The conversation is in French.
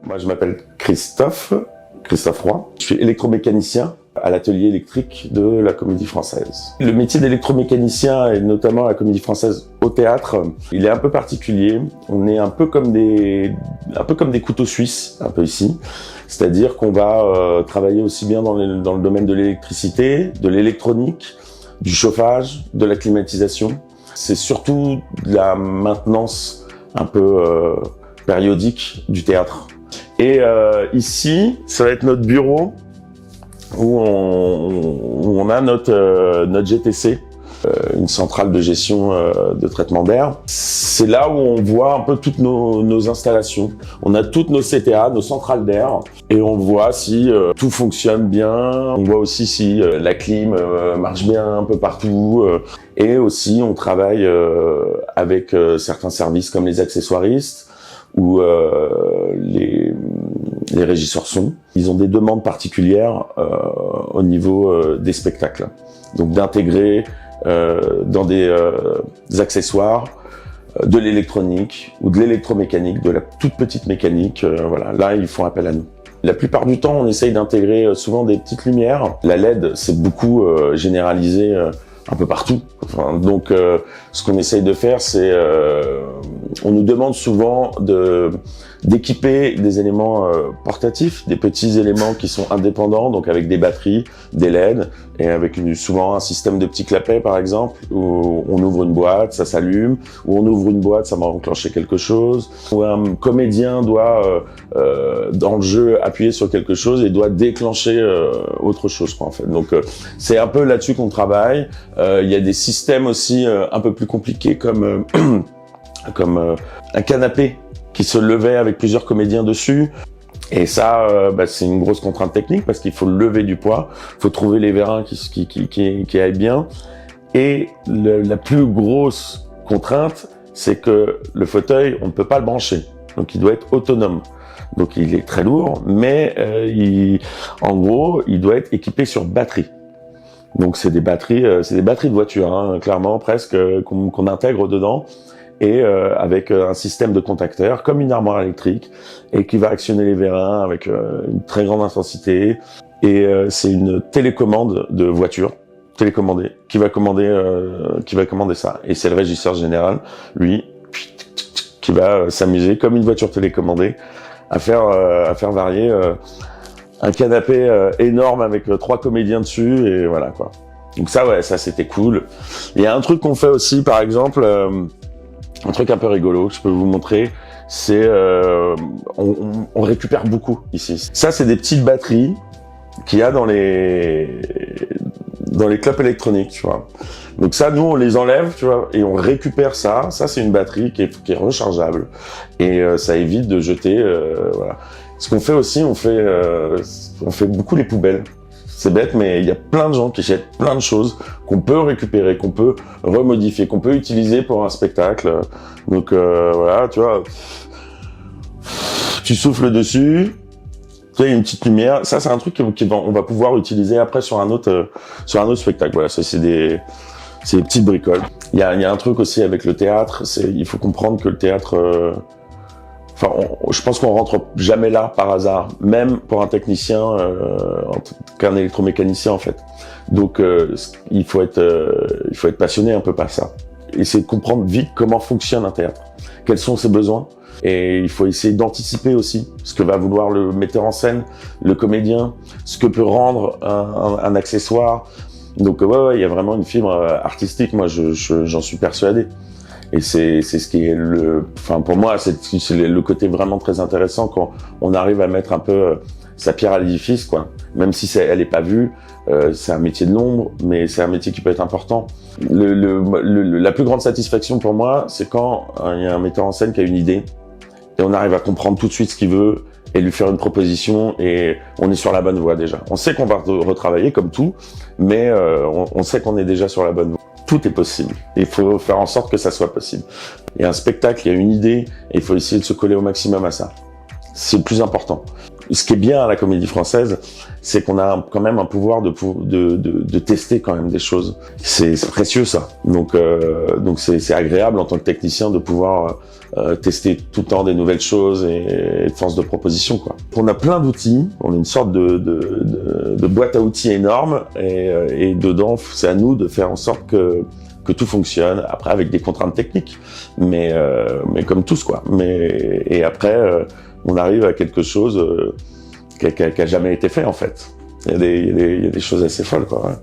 Moi, je m'appelle Christophe Roy. Je suis électromécanicien à l'atelier électrique de la Comédie Française. Le métier d'électromécanicien, et notamment la Comédie Française au théâtre, il est un peu particulier. On est un peu comme des couteaux suisses, un peu ici. C'est-à-dire qu'on va travailler aussi bien dans le domaine de l'électricité, de l'électronique, du chauffage, de la climatisation. C'est surtout de la maintenance un peu périodique du théâtre. Et ici, ça va être notre bureau où on a notre GTC, une centrale de gestion de traitement d'air. C'est là où on voit un peu toutes nos installations. On a toutes nos CTA, nos centrales d'air, et on voit si tout fonctionne bien. On voit aussi si la clim marche bien un peu partout. Et aussi, on travaille avec certains services comme les accessoiristes ou les régisseurs son. Ils ont des demandes particulières au niveau des spectacles. Donc d'intégrer dans des accessoires de l'électronique ou de l'électromécanique, de la toute petite mécanique. Voilà, là, ils font appel à nous. La plupart du temps, on essaye d'intégrer souvent des petites lumières. La LED, c'est beaucoup généralisé un peu partout. Enfin, donc, ce qu'on essaye de faire, c'est... on nous demande souvent d'équiper des éléments portatifs, des petits éléments qui sont indépendants, donc avec des batteries, des LED, et avec souvent un système de petits clapets, par exemple, où on ouvre une boîte, ça s'allume, ou on ouvre une boîte, ça va enclencher quelque chose, ou un comédien doit, dans le jeu, appuyer sur quelque chose et doit déclencher autre chose, quoi, en fait. Donc, c'est un peu là-dessus qu'on travaille. Il y a des systèmes aussi un peu plus compliqués comme un canapé qui se levait avec plusieurs comédiens dessus. Et ça, c'est une grosse contrainte technique parce qu'il faut lever du poids, il faut trouver les vérins qui aillent bien. Et la plus grosse contrainte, c'est que le fauteuil, on ne peut pas le brancher. Donc, il doit être autonome. Donc, il est très lourd, mais en gros, il doit être équipé sur batterie. Donc, c'est des batteries de voiture, hein, clairement, presque, qu'on intègre dedans. Et avec un système de contacteurs, comme une armoire électrique, et qui va actionner les vérins avec une très grande intensité. Et c'est une télécommande de voiture, télécommandée, qui va commander ça. Et c'est le régisseur général, lui, qui va s'amuser, comme une voiture télécommandée, à faire varier un canapé énorme avec 3 comédiens dessus, et voilà, quoi. Donc ça, ouais, ça c'était cool. Il y a un truc qu'on fait aussi, par exemple... un truc un peu rigolo que je peux vous montrer, c'est on récupère beaucoup ici. Ça, c'est des petites batteries qu'il y a dans les clubs électroniques, tu vois. Donc ça, nous, on les enlève, tu vois, et on récupère ça. Ça, c'est une batterie qui est rechargeable et ça évite de jeter. Voilà. Ce qu'on fait aussi, on fait beaucoup les poubelles. C'est bête, mais il y a plein de gens qui jettent plein de choses qu'on peut récupérer, qu'on peut remodifier, qu'on peut utiliser pour un spectacle. Donc voilà, tu vois, tu souffles dessus, tu as une petite lumière. Ça, c'est un truc on va pouvoir utiliser après sur un autre spectacle. Voilà, ça c'est des petites bricoles. Il y a un truc aussi avec le théâtre, il faut comprendre que le théâtre je pense qu'on rentre jamais là par hasard, même pour un technicien, qu'un électromécanicien en fait. Donc il faut être passionné un peu par ça. Essayer de comprendre vite comment fonctionne un théâtre, quels sont ses besoins, et il faut essayer d'anticiper aussi ce que va vouloir le metteur en scène, le comédien, ce que peut rendre un accessoire. Donc ouais, il y a vraiment une fibre artistique. Moi, j'en suis persuadé. Et c'est ce qui est pour moi, c'est le côté vraiment très intéressant quand on arrive à mettre un peu sa pierre à l'édifice, quoi. Même si elle est pas vue, c'est un métier de l'ombre, mais c'est un métier qui peut être important. La plus grande satisfaction pour moi, c'est quand il y a un metteur en scène qui a une idée et on arrive à comprendre tout de suite ce qu'il veut et lui faire une proposition, et on est sur la bonne voie déjà. On sait qu'on va retravailler comme tout, mais on sait qu'on est déjà sur la bonne voie. Tout est possible. Il faut faire en sorte que ça soit possible. Il y a un spectacle, il y a une idée, et il faut essayer de se coller au maximum à ça. C'est le plus important. Ce qui est bien à la Comédie Française, c'est qu'on a quand même un pouvoir de tester quand même des choses. C'est précieux ça. Donc c'est agréable en tant que technicien de pouvoir tester tout le temps des nouvelles choses et force de proposition, quoi. On a plein d'outils, on a une sorte de boîte à outils énorme et dedans c'est à nous de faire en sorte que tout fonctionne, après avec des contraintes techniques, mais comme tous, quoi. Et après on arrive à quelque chose qui a jamais été fait, en fait. Il y a des choses assez folles, quoi. Ouais.